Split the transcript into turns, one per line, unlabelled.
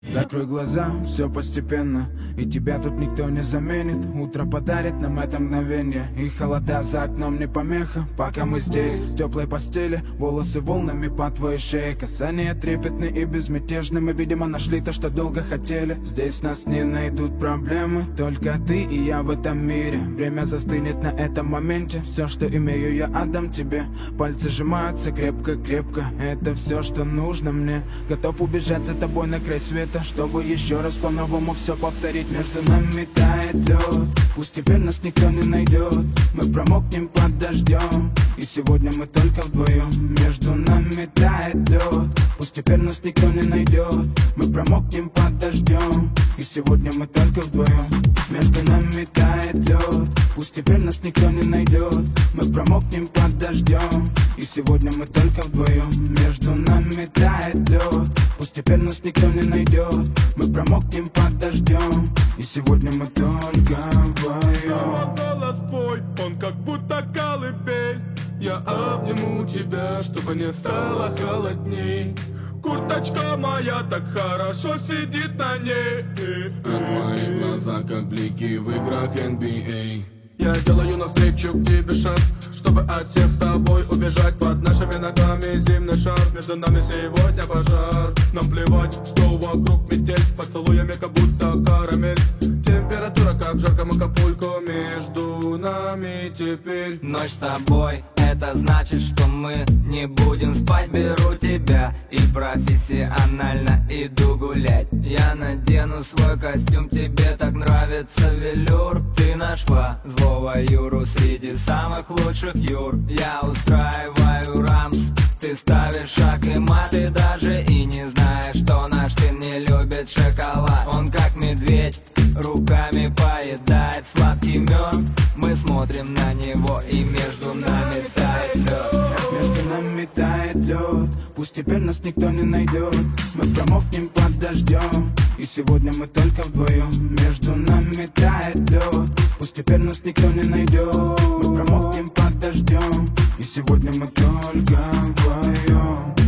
Закрой глаза, все постепенно, и тебя тут никто не заменит. Утро подарит нам это мгновение, и холода за окном не помеха. Пока мы здесь, в теплой постели, волосы волнами по твоей шее. Касания трепетны и безмятежны, мы, видимо, нашли то, что долго хотели. Здесь нас не найдут проблемы, только ты и я в этом мире. Время застынет на этом моменте, все, что имею, я отдам тебе. Пальцы сжимаются крепко-крепко, это все, что нужно мне. Готов убежать за тобой на край света, чтобы еще раз по-новому все повторить. Между нами тает лед, пусть теперь нас никто не найдет. Мы промокнем под дождем, и сегодня мы только вдвоем. Между нами тает лед, пусть теперь нас никто не найдет. Мы промокнем под дождем, и сегодня мы только вдвоем. Между нами тает лед, пусть теперь нас никто не найдет. Мы промокнем под дождем, и сегодня мы только вдвоем. Между нами тает лед, пусть теперь нас никто не найдет. Мы промокнем под дождем, и сегодня мы только вдвоем.
Голос твой, он как будто колыбель. Я обниму тебя, чтобы не стало холодней. Курточка моя так хорошо сидит на ней.
А твои глаза как блики в играх NBA.
Я делаю навстречу к тебе шаг, чтобы от всех с тобой убежать. Под нашими ногами зимний шар, между нами сегодня пожар. Нам плевать, что вокруг метель, с поцелуями как будто карамель. Температура как в жарком Акапулько, между нами теперь.
Ночь с тобой, это значит, что мы не будем спать. Беру тебя и профессионально иду гулять. Я надену свой костюм, тебе так нравится велюр. Ты нашла злого Юру среди самых лучших Юр. Я устраиваю рамс, ты ставишь шаг и мат. Ты даже и не знаешь, что наш сын не любит шоколад. Он как медведь, руками поедает сладкий мед. Мы смотрим на него, и между нами тает лед.
Между нами тает лед, пусть теперь нас никто не найдет. Мы промокнем под дождем, и сегодня мы только вдвоем. Между нами тает лед, пусть теперь нас никто не найдет. Мы промокнем под дождем, и сегодня мы только вдвоем.